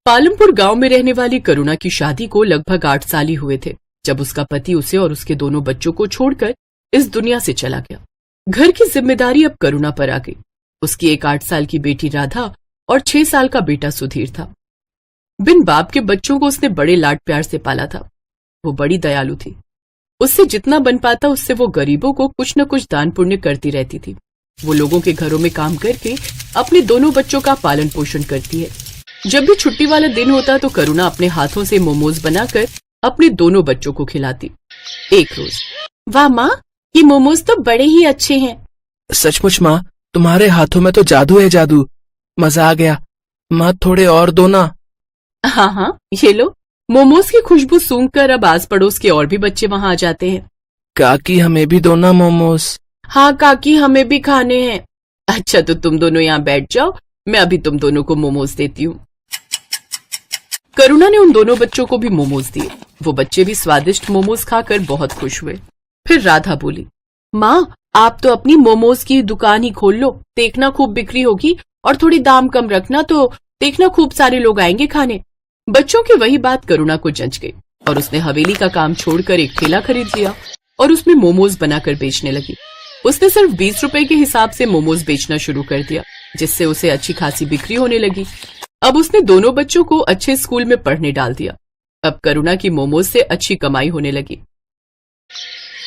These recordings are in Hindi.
पालमपुर गांव में रहने वाली करुणा की शादी को लगभग 8 साल ही हुए थे जब उसका पति उसे और उसके दोनों बच्चों को छोड़कर इस दुनिया से चला गया। घर की जिम्मेदारी अब करुणा पर आ गई। उसकी एक 8 साल की बेटी राधा और 6 साल का बेटा सुधीर था। बिन बाप के बच्चों को उसने बड़े लाड प्यार से पाला था। वो बड़ी दयालु थी। उससे जितना बन पाता उससे वो गरीबों को कुछ न कुछ दान पुण्य करती रहती थी। वो लोगों के घरों में काम करके अपने दोनों बच्चों का पालन पोषण करती है। जब भी छुट्टी वाला दिन होता तो करुणा अपने हाथों से मोमोज बनाकर अपने दोनों बच्चों को खिलाती। एक रोज, वाह माँ, ये मोमोज तो बड़े ही अच्छे हैं। सचमुच माँ, तुम्हारे हाथों में तो जादू है, जादू। मजा आ गया। माँ थोड़े और दो ना। हाँ हाँ, ये लो। मोमोज की खुशबू सूंघकर अब आस पड़ोस के और भी बच्चे वहाँ आ जाते हैं। काकी हमें भी दो ना मोमोज। हाँ काकी, हमें भी खाने हैं। अच्छा तो तुम दोनों यहाँ बैठ जाओ, मैं अभी तुम दोनों को मोमोज देती हूँ। करुणा ने उन दोनों बच्चों को भी मोमोज दिए। वो बच्चे भी स्वादिष्ट मोमोज खाकर बहुत खुश हुए। फिर राधा बोली, माँ आप तो अपनी मोमोज की दुकान ही खोल लो, देखना खूब बिक्री होगी, और थोड़ी दाम कम रखना तो देखना खूब सारे लोग आएंगे खाने। बच्चों की वही बात करुणा को जंच गई और उसने हवेली का काम छोड़कर एक ठेला खरीद लिया और उसमें मोमोज बनाकर बेचने लगी। उसने सिर्फ 20 रुपए के हिसाब से मोमोज बेचना शुरू कर दिया, जिससे उसे अच्छी खासी बिक्री होने लगी। अब उसने दोनों बच्चों को अच्छे स्कूल में पढ़ने डाल दिया। अब करुणा की मोमोज से अच्छी कमाई होने लगी।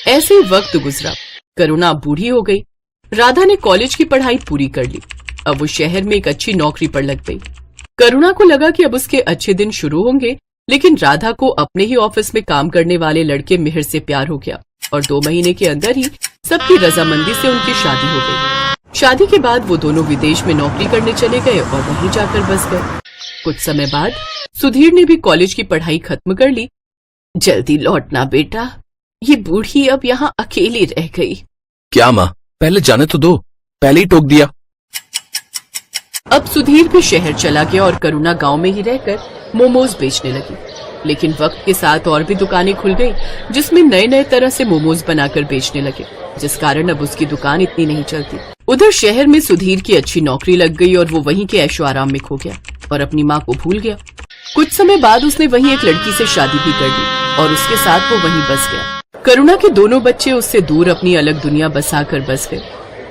ऐसे ही वक्त गुजरा। करुणा बूढ़ी हो गई। राधा ने कॉलेज की पढ़ाई पूरी कर ली। अब वो शहर में एक अच्छी नौकरी पर लग गई। करुणा को लगा कि अब उसके अच्छे दिन शुरू होंगे, लेकिन राधा को अपने ही ऑफिस में काम करने वाले लड़के मिहिर से प्यार हो गया और 2 महीने के अंदर ही सबकी रजामंदी से उनकी शादी हो गई। शादी के बाद वो दोनों विदेश में नौकरी करने चले गए और वहीं जाकर बस गए। कुछ समय बाद सुधीर ने भी कॉलेज की पढ़ाई खत्म कर ली। जल्दी लौटना बेटा, ये बूढ़ी अब यहाँ अकेली रह गई। क्या माँ, पहले जाने तो दो, पहले ही टोक दिया। अब सुधीर भी शहर चला गया और करुणा गांव में ही रहकर मोमोज बेचने लगी। लेकिन वक्त के साथ और भी दुकानें खुल गई जिसमें नए नए तरह से मोमोज बनाकर बेचने लगे, जिस कारण अब उसकी दुकान इतनी नहीं चलती। उधर शहर में सुधीर की अच्छी नौकरी लग गई और वो वहीं के ऐशो आराम में खो गया और अपनी माँ को भूल गया। कुछ समय बाद उसने वहीं एक लड़की से शादी भी कर ली और उसके साथ वो वहीं बस गया। करुणा के दोनों बच्चे उससे दूर अपनी अलग दुनिया बसा कर बस गए।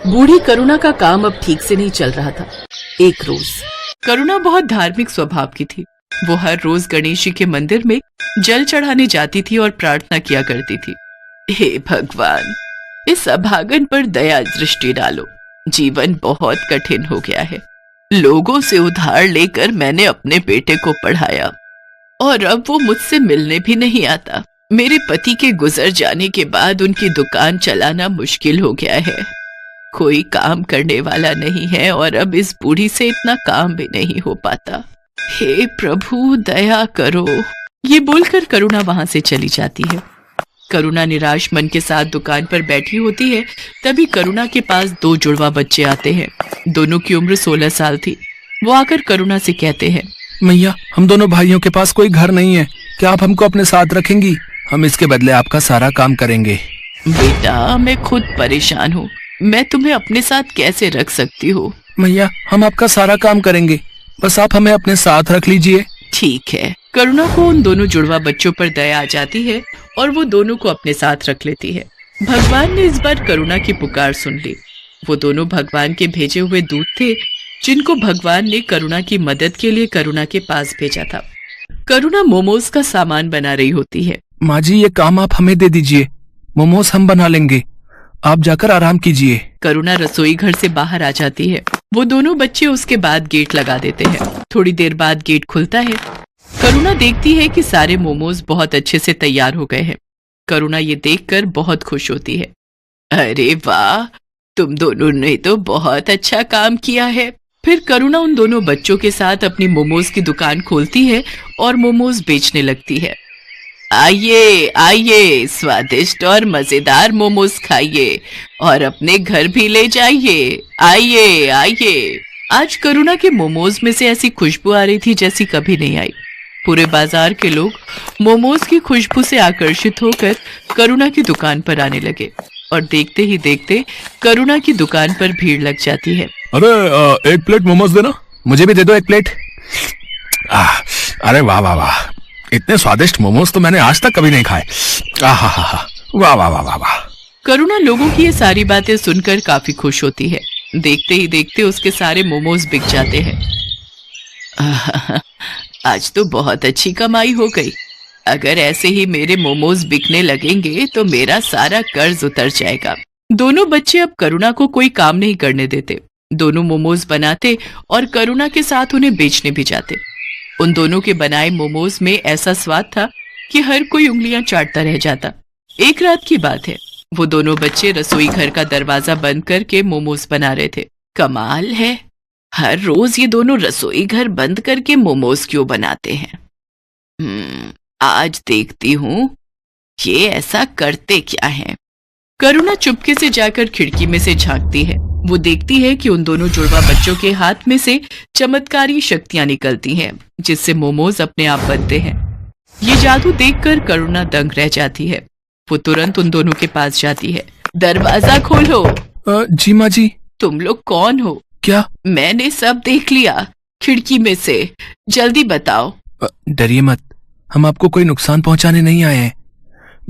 बूढ़ी करुणा का काम अब ठीक से नहीं चल रहा था। एक रोज करुणा बहुत धार्मिक स्वभाव की थी। वो हर रोज गणेश जी के मंदिर में जल चढ़ाने जाती थी और प्रार्थना किया करती थी, हे भगवान, इस अभागन पर दया दृष्टि डालो। जीवन बहुत कठिन हो गया है। लोगों से उधार लेकर मैंने अपने बेटे को पढ़ाया और अब वो मुझसे मिलने भी नहीं आता। मेरे पति के गुजर जाने के बाद उनकी दुकान चलाना मुश्किल हो गया है। कोई काम करने वाला नहीं है और अब इस बूढ़ी से इतना काम भी नहीं हो पाता। हे प्रभु दया करो। ये बोलकर करुणा वहां से चली जाती है। करुणा निराश मन के साथ दुकान पर बैठी होती है। तभी करुणा के पास 2 जुड़वा बच्चे आते हैं। दोनों की उम्र 16 साल थी। वो आकर करुणा से कहते हैं, मैया, हम दोनों भाइयों के पास कोई घर नहीं है, क्या आप हमको अपने साथ रखेंगी? हम इसके बदले आपका सारा काम करेंगे। बेटा, मैं खुद परेशान हूँ, मैं तुम्हें अपने साथ कैसे रख सकती हूँ? मैया, हम आपका सारा काम करेंगे, बस आप हमें अपने साथ रख लीजिए। ठीक है। करुणा को उन दोनों जुड़वा बच्चों पर दया आ जाती है और वो दोनों को अपने साथ रख लेती है। भगवान ने इस बार करुणा की पुकार सुन ली। वो दोनों भगवान के भेजे हुए दूत थे, जिनको भगवान ने करुणा की मदद के लिए करुणा के पास भेजा था। करुणा मोमोज का सामान बना रही होती है। माँ जी, ये काम आप हमें दे दीजिए, मोमोज हम बना लेंगे, आप जाकर आराम कीजिए। करुणा रसोई घर से बाहर आ जाती है। वो दोनों बच्चे उसके बाद गेट लगा देते हैं। थोड़ी देर बाद गेट खुलता है। करुणा देखती है कि सारे मोमोज बहुत अच्छे से तैयार हो गए हैं। करुणा ये देखकर बहुत खुश होती है। अरे वाह, तुम दोनों ने तो बहुत अच्छा काम किया है। फिर करुणा उन दोनों बच्चों के साथ अपनी मोमोज की दुकान खोलती है और मोमोज बेचने लगती है। आइए आइए, स्वादिष्ट और मजेदार मोमोज खाइए और अपने घर भी ले जाइए। आइए आइए। आज करुणा के मोमोज में से ऐसी खुशबू आ रही थी जैसी कभी नहीं आई। पूरे बाजार के लोग मोमोज की खुशबू से आकर्षित होकर करुणा की दुकान पर आने लगे और देखते ही देखते करुणा की दुकान पर भीड़ लग जाती है। अरे एक प्लेट मोमोज देना, मुझे भी दे दो एक प्लेट। अरे वाह वाह वाह, इतने स्वादिष्ट मोमोज तो मैंने आज तक कभी नहीं खाए। आहा, वाह वाह वाह वाह वाह। करुणा लोगों की ये सारी बातें सुनकर काफी खुश होती है। देखते ही देखते उसके सारे मोमोज बिक जाते हैं। आज तो बहुत अच्छी कमाई हो गई। अगर ऐसे ही मेरे मोमोज बिकने लगेंगे तो मेरा सारा कर्ज उतर जाएगा। दोनों बच्चे अब करुणा को कोई काम नहीं करने देते। दोनों मोमोज बनाते और करुणा के साथ उन्हें बेचने भी जाते। उन दोनों के बनाए मोमोज में ऐसा स्वाद था कि हर कोई उंगलियां चाटता रह जाता। एक रात की बात है, वो दोनों बच्चे रसोई घर का दरवाजा बंद करके मोमोज बना रहे थे। कमाल है, हर रोज ये दोनों रसोई घर बंद करके मोमोज क्यों बनाते हैं? आज देखती हूँ ये ऐसा करते क्या है। करुणा चुपके से जाकर खिड़की में से झांकती है। वो देखती है कि उन दोनों जुड़वा बच्चों के हाथ में से चमत्कारी शक्तियां निकलती हैं, जिससे मोमोज अपने आप बनते हैं। ये जादू देखकर करुणा दंग रह जाती है। वो तुरंत उन दोनों के पास जाती है। दरवाजा खोलो। जी माँ जी। तुम लोग कौन हो? क्या? मैंने सब देख लिया खिड़की में से, जल्दी बताओ। डरिए मत, हम आपको कोई नुकसान पहुंचाने नहीं आए हैं,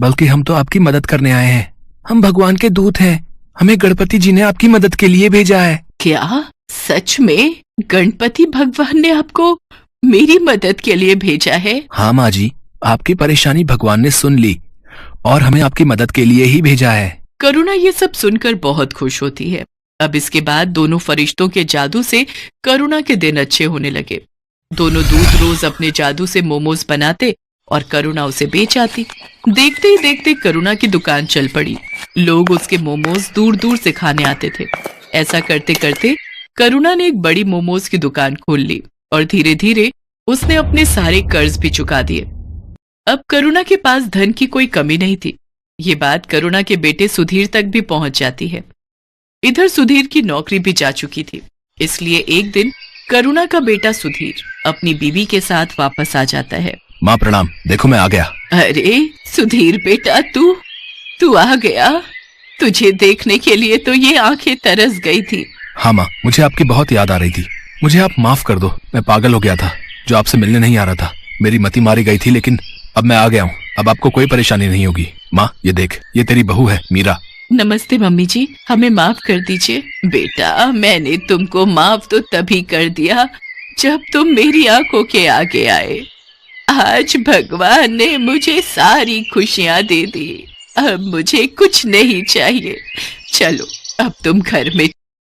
बल्कि हम तो आपकी मदद करने आए हैं। हम भगवान के दूत हैं। हमें गणपति जी ने आपकी मदद के लिए भेजा है। क्या? सच में गणपति भगवान ने आपको मेरी मदद के लिए भेजा है? हाँ माँ जी, आपकी परेशानी भगवान ने सुन ली और हमें आपकी मदद के लिए ही भेजा है। करुणा ये सब सुनकर बहुत खुश होती है। अब इसके बाद दोनों फरिश्तों के जादू से करुणा के दिन अच्छे होने लगे। दोनों दूत रोज अपने जादू से मोमोज बनाते और करुणा उसे बेच आती। देखते ही देखते करुणा की दुकान चल पड़ी। लोग उसके मोमोज दूर दूर से खाने आते थे। ऐसा करते करते करुणा ने एक बड़ी मोमोज की दुकान खोल ली और धीरे धीरे उसने अपने सारे कर्ज भी चुका दिए। अब करुणा के पास धन की कोई कमी नहीं थी। ये बात करुणा के बेटे सुधीर तक भी पहुंच जाती है। इधर सुधीर की नौकरी भी जा चुकी थी, इसलिए एक दिन करुणा का बेटा सुधीर अपनी बीवी के साथ वापस आ जाता है। माँ प्रणाम, देखो मैं आ गया। अरे सुधीर बेटा, तू आ गया। तुझे देखने के लिए तो ये आंखें तरस गई थी। हाँ माँ, मुझे आपकी बहुत याद आ रही थी। मुझे आप माफ कर दो, मैं पागल हो गया था जो आपसे मिलने नहीं आ रहा था। मेरी मति मारी गई थी, लेकिन अब मैं आ गया हूँ। अब आपको कोई परेशानी नहीं होगी। माँ ये देख, ये तेरी बहू है मीरा। नमस्ते मम्मी जी, हमें माफ कर दीजिए। बेटा, मैंने तुमको माफ तो तभी कर दिया जब तुम मेरी आंखों के आगे आए। आज भगवान ने मुझे सारी खुशियां दे दी। अब मुझे कुछ नहीं चाहिए। चलो अब तुम घर में।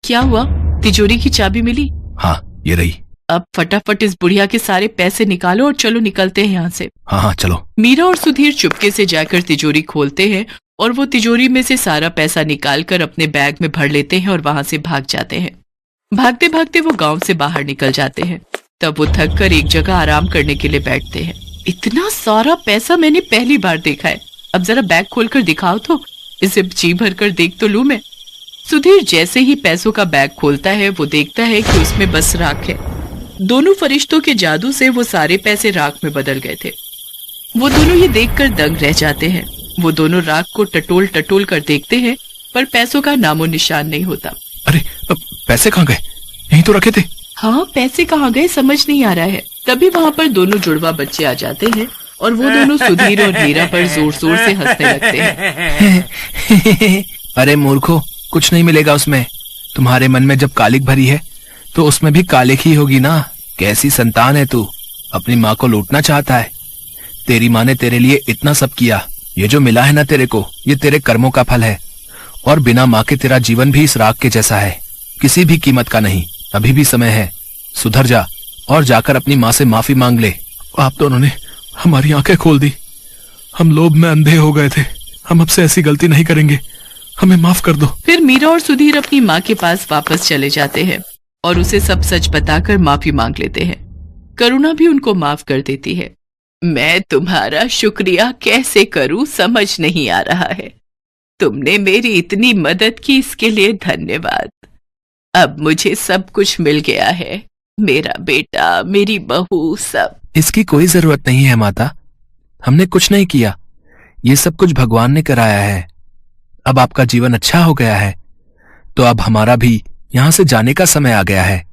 क्या हुआ? तिजोरी की चाबी मिली? हाँ ये रही। अब फटाफट इस बुढ़िया के सारे पैसे निकालो और चलो निकलते हैं यहाँ से। हाँ चलो। मीरा और सुधीर चुपके से जाकर तिजोरी खोलते हैं और वो तिजोरी में से सारा पैसा निकालकर अपने बैग में भर लेते हैं और वहां से भाग जाते हैं। भागते भागते वो गांव से बाहर निकल जाते हैं। तब वो थक कर एक जगह आराम करने के लिए बैठते हैं। इतना सारा पैसा मैंने पहली बार देखा है। अब जरा बैग खोलकर दिखाओ तो, इसे जी भर कर देख तो लूं मैं। सुधीर जैसे ही पैसों का बैग खोलता है वो देखता है कि उसमें बस राख है। दोनों फरिश्तों के जादू से वो सारे पैसे राख में बदल गए थे। वो दोनों ये देखकर दंग रह जाते हैं। वो दोनों राख को टटोल टटोल कर देखते हैं, पर पैसों का नामो निशान नहीं होता। अरे पैसे कहाँ गए? यहीं तो रखे थे। हाँ, पैसे कहाँ गए समझ नहीं आ रहा है। तभी वहाँ पर दोनों जुड़वा बच्चे आ जाते हैं और वो दोनों सुधीर और मीरा पर जोर जोर से हंसने लगते हैं। अरे मूर्खो, कुछ नहीं मिलेगा उसमें। तुम्हारे मन में जब कालिक भरी है तो उसमें भी कालिक ही होगी ना। कैसी संतान है तू, अपनी माँ को लूटना चाहता है। तेरी माँ ने तेरे लिए इतना सब किया। ये जो मिला है ना तेरे को, ये तेरे कर्मों का फल है। और बिना माँ के तेरा जीवन भी इस राख के जैसा है, किसी भी कीमत का नहीं। अभी भी समय है, सुधर जा और जाकर अपनी माँ से माफी मांग ले। आप दोनों ने हमारी आंखें खोल दी। हम लोभ में अंधे हो गए थे। हम अब से ऐसी गलती नहीं करेंगे, हमें माफ कर दो। फिर मीरा और सुधीर अपनी माँ के पास वापस चले जाते हैं और उसे सब सच बताकर माफी मांग लेते हैं। करुणा भी उनको माफ कर देती है। मैं तुम्हारा शुक्रिया कैसे करूं समझ नहीं आ रहा है। तुमने मेरी इतनी मदद की, इसके लिए धन्यवाद। अब मुझे सब कुछ मिल गया है, मेरा बेटा, मेरी बहू, सब। इसकी कोई जरूरत नहीं है माता, हमने कुछ नहीं किया। ये सब कुछ भगवान ने कराया है। अब आपका जीवन अच्छा हो गया है, तो अब हमारा भी यहाँ से जाने का समय आ गया है।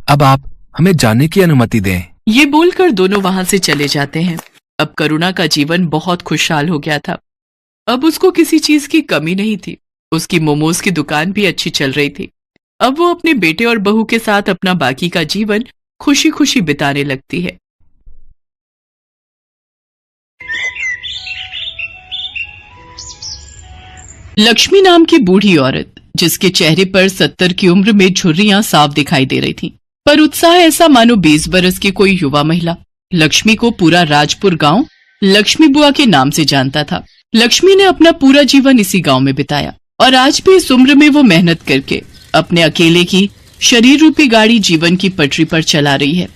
अब आप हमें जाने की अनुमति दें। ये बोलकर दोनों वहां से चले जाते हैं। अब करुणा का जीवन बहुत खुशहाल हो गया था। अब उसको किसी चीज की कमी नहीं थी। उसकी मोमोज की दुकान भी अच्छी चल रही थी। अब वो अपने बेटे और बहू के साथ अपना बाकी का जीवन खुशी खुशी बिताने लगती है। लक्ष्मी नाम की बूढ़ी औरत, जिसके चेहरे पर 70 की उम्र में झुर्रियां साफ दिखाई दे रही थीं, पर उत्साह ऐसा मानो 20 बरस की कोई युवा महिला। लक्ष्मी को पूरा राजपुर गांव लक्ष्मी बुआ के नाम से जानता था। लक्ष्मी ने अपना पूरा जीवन इसी गांव में बिताया और आज भी इस उम्र में वो मेहनत करके अपने अकेले की शरीर रूपी गाड़ी जीवन की पटरी पर चला रही है।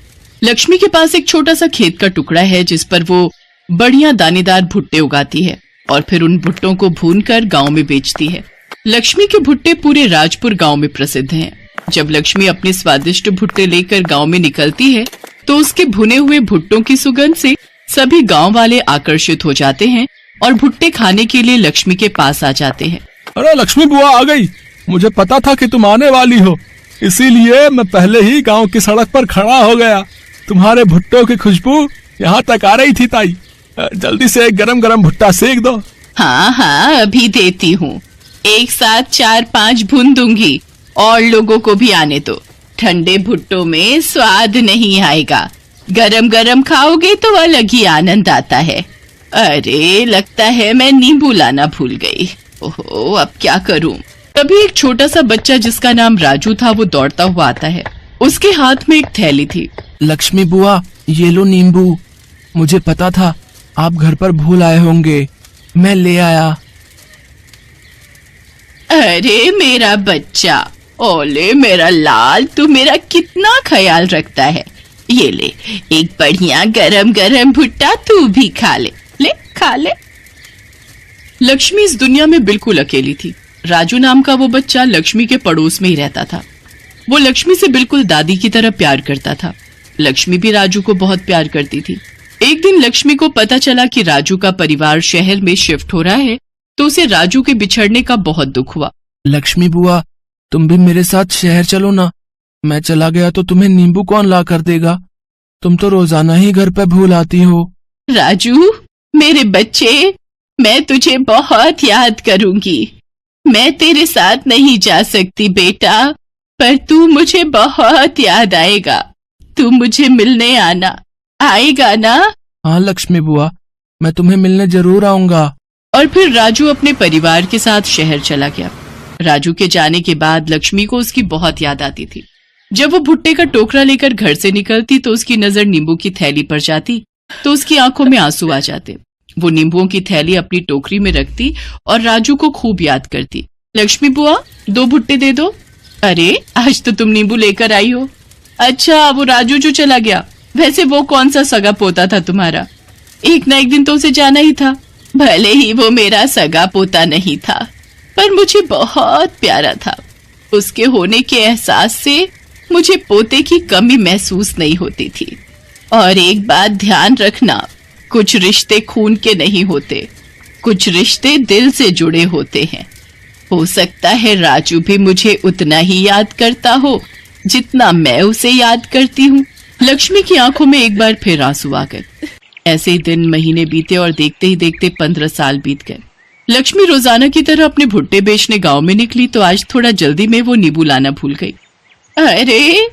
लक्ष्मी के पास एक छोटा सा खेत का टुकड़ा है जिस पर वो बढ़िया दानेदार भुट्टे उगाती है और फिर उन भुट्टों को भूनकर गांव में बेचती है। लक्ष्मी के भुट्टे पूरे राजपुर गांव में प्रसिद्ध हैं। जब लक्ष्मी अपने स्वादिष्ट भुट्टे लेकर गांव में निकलती है तो उसके भुने हुए भुट्टों की सुगंध से सभी गांव वाले आकर्षित हो जाते हैं और भुट्टे खाने के लिए लक्ष्मी के पास आ जाते हैं। अरे लक्ष्मी बुआ आ गई। मुझे पता था कि तुम आने वाली हो, इसीलिए मैं पहले ही गांव की सड़क पर खड़ा हो गया। तुम्हारे भुट्टों की खुशबू यहाँ तक आ रही थी ताई। जल्दी से एक गरम गरम भुट्टा सेक दो। हाँ हाँ, अभी देती हूँ। एक साथ 4-5 भून दूंगी और लोगों को भी आने दो। ठंडे भुट्टों में स्वाद नहीं आएगा, गरम गरम खाओगे तो अलग ही आनंद आता है। अरे लगता है मैं नींबू लाना भूल गई। ओहो, अब क्या करूं? तभी एक छोटा सा बच्चा जिसका नाम राजू था वो दौड़ता हुआ आता है। उसके हाथ में एक थैली थी। लक्ष्मी बुआ, ये लो नींबू। मुझे पता था आप घर पर भूल आए होंगे, मैं ले आया। अरे मेरा बच्चा, ओले मेरा लाल, तू मेरा कितना ख्याल रखता है। ये ले, एक बढ़िया गरम गरम भुट्टा तू भी खा ले। ले खा ले। लक्ष्मी इस दुनिया में बिल्कुल अकेली थी। राजू नाम का वो बच्चा लक्ष्मी के पड़ोस में ही रहता था। वो लक्ष्मी से बिल्कुल दादी की तरह प्यार करता था। लक्ष्मी भी राजू को बहुत प्यार करती थी। एक दिन लक्ष्मी को पता चला कि राजू का परिवार शहर में शिफ्ट हो रहा है, तो उसे राजू के बिछड़ने का बहुत दुख हुआ। लक्ष्मी बुआ, तुम भी मेरे साथ शहर चलो ना। मैं चला गया तो तुम्हें नींबू कौन ला कर देगा? तुम तो रोजाना ही घर पे भूल आती हो। राजू मेरे बच्चे, मैं तुझे बहुत याद करूंगी। मैं तेरे साथ नहीं जा सकती बेटा, पर तू मुझे बहुत याद आएगा। तू मुझे मिलने आना, आएगा ना? हाँ लक्ष्मी बुआ, मैं तुम्हें मिलने जरूर आऊंगा। और फिर राजू अपने परिवार के साथ शहर चला गया। राजू के जाने के बाद लक्ष्मी को उसकी बहुत याद आती थी। जब वो भुट्टे का टोकरा लेकर घर से निकलती तो उसकी नजर नींबू की थैली पर जाती तो उसकी आंखों में आंसू आ जाते। वो नींबुओं की थैली अपनी टोकरी में रखती और राजू को खूब याद करती। लक्ष्मी बुआ, 2 भुट्टे दे दो। अरे आज तो तुम नींबू लेकर आई हो। अच्छा, वो राजू जो चला गया, वैसे वो कौन सा सगा पोता था तुम्हारा? एक ना एक दिन तो उसे जाना ही था। भले ही वो मेरा सगा पोता नहीं था, पर मुझे बहुत प्यारा था। उसके होने के एहसास से मुझे पोते की कमी महसूस नहीं होती थी। और एक बात ध्यान रखना, कुछ रिश्ते खून के नहीं होते, कुछ रिश्ते दिल से जुड़े होते हैं। हो सकता है राजू भी मुझे उतना ही याद करता हो जितना मैं उसे याद करती हूँ। लक्ष्मी की आंखों में एक बार फिर आंसू आ गए। ऐसे ही दिन महीने बीते और देखते ही देखते 15 साल बीत गए। लक्ष्मी रोजाना की तरह अपने भुट्टे बेचने गांव में निकली तो आज थोड़ा जल्दी में वो नींबू लाना भूल गई। अरे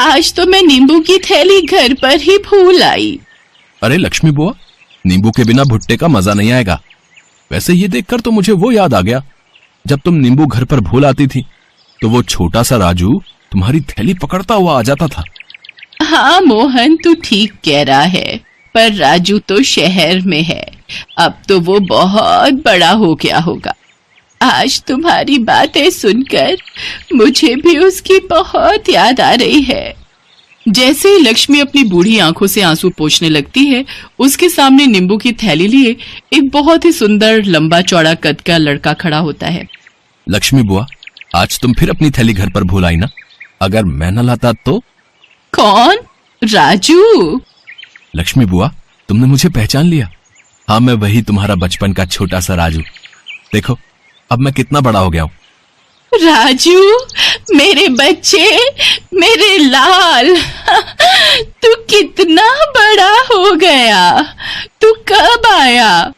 आज तो मैं नींबू की थैली घर पर ही भूल आई। अरे लक्ष्मी बुआ, नींबू के बिना भुट्टे का मजा नहीं आएगा। वैसे ये देखकर तो मुझे वो याद आ गया, जब तुम नींबू घर पर भूल आती थी तो वो छोटा सा राजू तुम्हारी थैली पकड़ता हुआ आ जाता था। हाँ मोहन, तू ठीक कह रहा है, पर राजू तो शहर में है। अब तो वो बहुत बड़ा हो गया होगा। आज तुम्हारी बातें सुनकर मुझे भी उसकी बहुत याद आ रही है। जैसे ही लक्ष्मी अपनी बूढ़ी आंखों से आंसू पोंछने लगती है, उसके सामने नींबू की थैली लिए एक बहुत ही सुंदर लंबा चौड़ा कद का लड़का खड़ा होता है। लक्ष्मी बुआ, आज तुम फिर अपनी थैली घर पर भूल आई ना? अगर मैं न लाता तो? कौन? राजू? लक्ष्मी बुआ, तुमने मुझे पहचान लिया। हाँ, मैं वही तुम्हारा बचपन का छोटा सा राजू। देखो अब मैं कितना बड़ा हो गया हूँ। राजू, मेरे बच्चे, मेरे लाल, तू कितना हो गया? तू कब आया?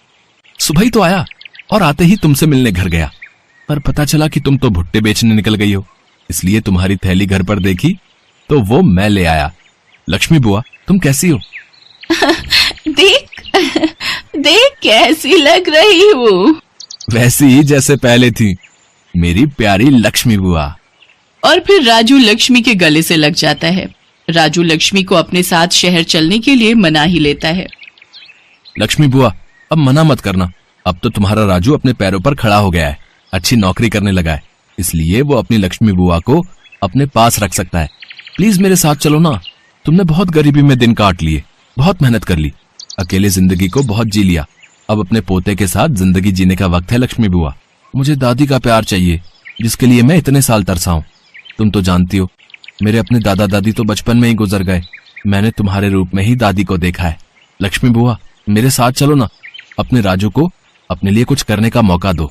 सुबह ही तो आया और आते ही तुमसे मिलने घर गया, पर पता चला कि तुम तो भुट्टे बेचने निकल गई हो, इसलिए तुम्हारी थैली घर पर देखी तो वो मैं ले आया। लक्ष्मी बुआ, तुम कैसी हो? देख देख कैसी लग रही हूँ। वैसी ही जैसे पहले थी, मेरी प्यारी लक्ष्मी बुआ। और फिर राजू लक्ष्मी के गले से लग जाता है। राजू लक्ष्मी को अपने साथ शहर चलने के लिए मना ही लेता है। लक्ष्मी बुआ, अब मना मत करना, अब तो तुम्हारा राजू अपने पैरों पर खड़ा हो गया है, अच्छी नौकरी करने लगा है, इसलिए वो अपनी लक्ष्मी बुआ को अपने पास रख सकता है। प्लीज मेरे साथ चलो ना, तुमने बहुत गरीबी में दिन काट लिए, बहुत मेहनत कर ली, अकेले जिंदगी को बहुत जी लिया, अब अपने पोते के साथ जिंदगी जीने का वक्त है। लक्ष्मी बुआ, मुझे दादी का प्यार चाहिए, जिसके लिए मैं इतने साल तरसा हूं। तुम तो जानती हो, मेरे अपने दादा दादी तो बचपन में ही गुजर गए, मैंने तुम्हारे रूप में ही दादी को देखा है। लक्ष्मी बुआ, मेरे साथ चलो ना, अपने राजू को अपने लिए कुछ करने का मौका दो।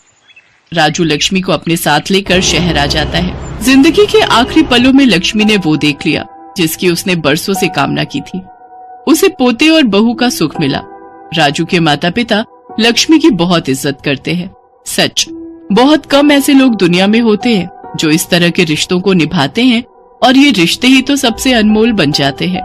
राजू लक्ष्मी को अपने साथ लेकर शहर आ जाता है। जिंदगी के आखिरी पलों में लक्ष्मी ने वो देख लिया जिसकी उसने बरसों से कामना की थी। उसे पोते और बहू का सुख मिला। राजू के माता पिता लक्ष्मी की बहुत इज्जत करते हैं। सच, बहुत कम ऐसे लोग दुनिया में होते हैं जो इस तरह के रिश्तों को निभाते हैं, और ये रिश्ते ही तो सबसे अनमोल बन जाते हैं।